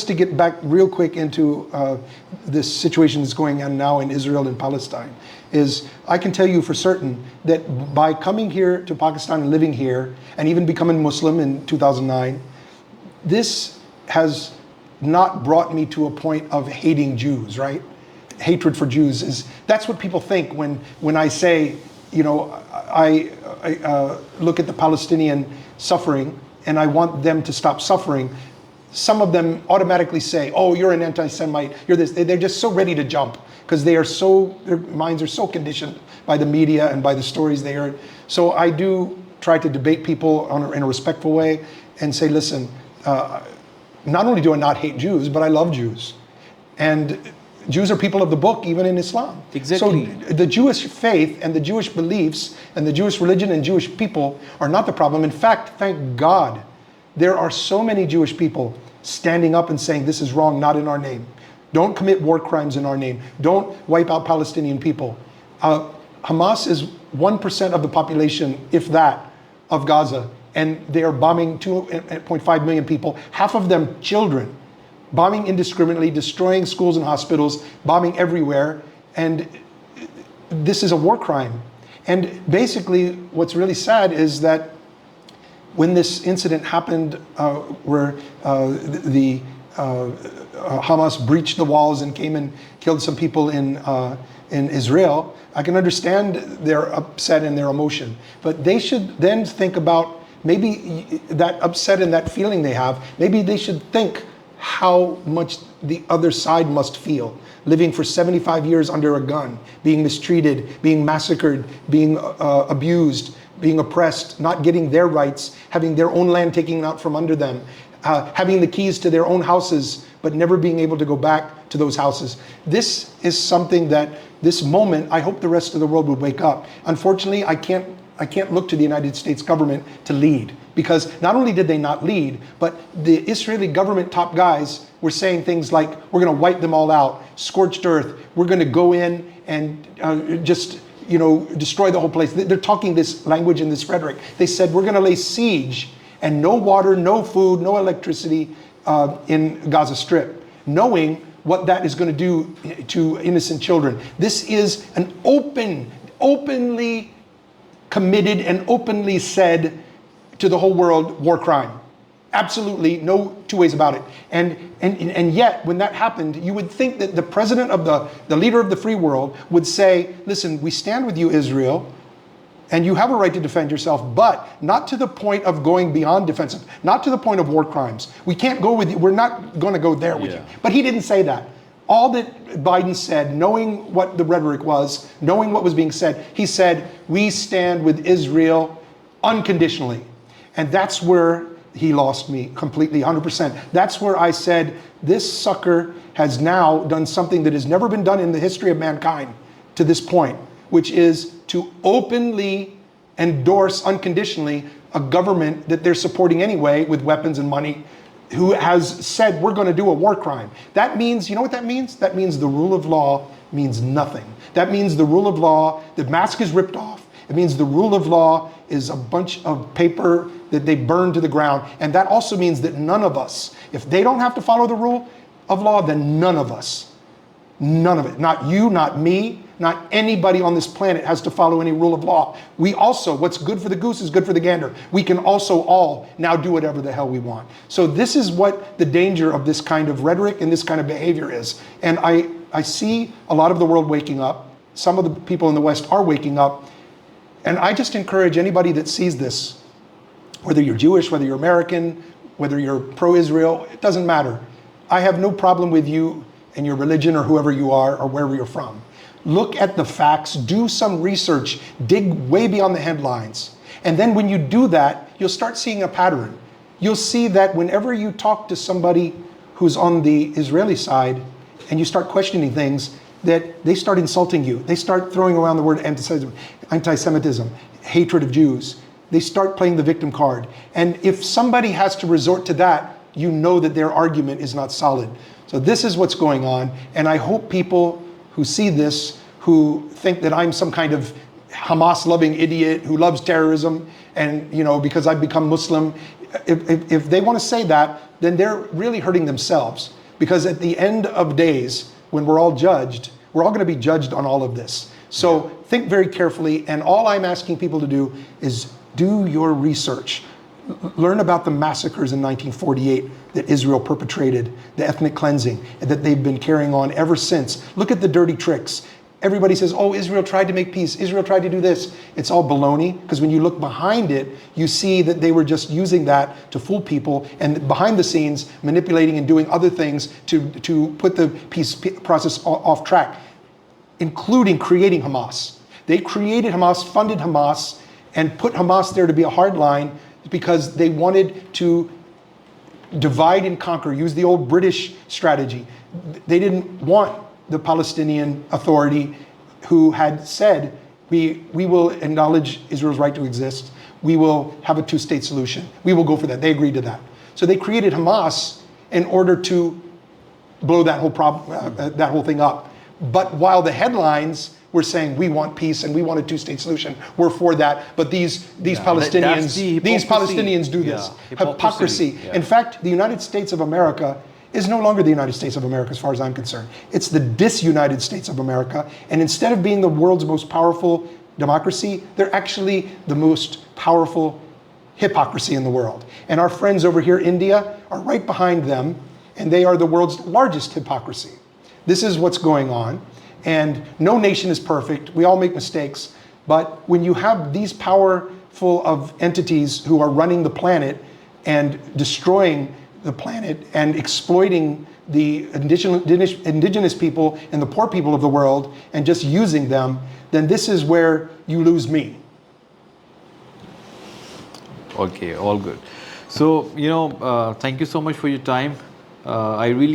to get back real quick into this situation that's going on now in Israel and Palestine, is I can tell you for certain that by coming here to Pakistan and living here and even becoming Muslim in 2009, this has not brought me to a point of hating Jews, right? Hatred for Jews that's what people think when I say, you know, I look at the Palestinian suffering and I want them to stop suffering. Some of them automatically say, oh, you're an anti-Semite, you're this. They're just so ready to jump because their minds are so conditioned by the media and by the stories they heard. So I do try to debate people in a respectful way and say, listen, not only do I not hate Jews, but I love Jews. And Jews are people of the book, even in Islam. Exactly. So the Jewish faith and the Jewish beliefs and the Jewish religion and Jewish people are not the problem. In fact, thank God, there are so many Jewish people standing up and saying this is wrong, not in our name. Don't commit war crimes in our name. Don't wipe out Palestinian people. Hamas is 1% of the population, if that, of Gaza. And they are bombing 2.5 million people, half of them children, bombing indiscriminately, destroying schools and hospitals, bombing everywhere. And this is a war crime. And basically, what's really sad is that when this incident happened where the Hamas breached the walls and came and killed some people in Israel, I can understand their upset and their emotion. But they should then think about maybe that upset and that feeling they have, maybe they should think how much the other side must feel, living for 75 years under a gun, being mistreated, being massacred, being abused, being oppressed, not getting their rights, having their own land taken out from under them, having the keys to their own houses, but never being able to go back to those houses. This is something that this moment, I hope the rest of the world would wake up. Unfortunately, I can't look to the United States government to lead, because not only did they not lead, but the Israeli government top guys were saying things like, we're going to wipe them all out, scorched earth, we're going to go in and just destroy the whole place. They're talking this language and this rhetoric. They said, we're going to lay siege and no water, no food, no electricity in Gaza Strip, knowing what that is going to do to innocent children. This is an openly committed and openly said to the whole world war crime. Absolutely no two ways about it. And yet, when that happened, you would think that the president of the leader of the free world would say, listen, we stand with you, Israel, and you have a right to defend yourself, but not to the point of going beyond defensive, not to the point of war crimes. We can't go with you. We're not going to go there with you. But he didn't say that. All that Biden said, knowing what the rhetoric was, knowing what was being said, he said, we stand with Israel unconditionally. And that's where he lost me completely, 100%. That's where I said, this sucker has now done something that has never been done in the history of mankind to this point, which is to openly endorse unconditionally a government that they're supporting anyway with weapons and money, who has said, we're going to do a war crime. That means, you know what that means? That means the rule of law means nothing. That means the rule of law, the mask is ripped off. It means the rule of law is a bunch of paper that they burn to the ground. And that also means that none of us, if they don't have to follow the rule of law, then none of us, none of it, not you, not me, not anybody on this planet has to follow any rule of law. We also, what's good for the goose is good for the gander. We can also all now do whatever the hell we want. So this is what the danger of this kind of rhetoric and this kind of behavior is. And I see a lot of the world waking up. Some of the people in the West are waking up. And I just encourage anybody that sees this, whether you're Jewish, whether you're American, whether you're pro-Israel, it doesn't matter. I have no problem with you and your religion or whoever you are or wherever you're from. Look at the facts, do some research, dig way beyond the headlines. And then when you do that, you'll start seeing a pattern. You'll see that whenever you talk to somebody who's on the Israeli side and you start questioning things, that they start insulting you. They start throwing around the word anti-Semitism, hatred of Jews. They start playing the victim card. And if somebody has to resort to that, you know that their argument is not solid. So this is what's going on. And I hope people who see this, who think that I'm some kind of Hamas-loving idiot who loves terrorism, and because I've become Muslim, if they want to say that, then they're really hurting themselves. Because at the end of days, when we're all judged, we're all going to be judged on all of this. So think very carefully, and all I'm asking people to do is do your research. Learn about the massacres in 1948 that Israel perpetrated, the ethnic cleansing that they've been carrying on ever since. Look at the dirty tricks. Everybody says, oh, Israel tried to make peace. Israel tried to do this. It's all baloney, because when you look behind it, you see that they were just using that to fool people, and behind the scenes, manipulating and doing other things to put the peace process off track, including creating Hamas. They created Hamas, funded Hamas, and put Hamas there to be a hard line because they wanted to divide and conquer, use the old British strategy. They didn't want the Palestinian Authority, who had said, we will acknowledge Israel's right to exist. We will have a two-state solution. We will go for that. They agreed to that. So they created Hamas in order to blow that whole thing up. But while the headlines were saying we want peace and we want a two-state solution, we're for that. But these Palestinians do this. Hypocrisy. Yeah. In fact, the United States of America is no longer the United States of America as far as I'm concerned. It's the disunited States of America. And instead of being the world's most powerful democracy, they're actually the most powerful hypocrisy in the world. And our friends over here, India, are right behind them, and they are the world's largest hypocrisy. This is what's going on. And no nation is perfect. We all make mistakes. But when you have these powerful of entities who are running the planet and destroying the planet and exploiting the indigenous people and the poor people of the world and just using them, then this is where you lose me. Okay, all good. So, thank you so much for your time. I really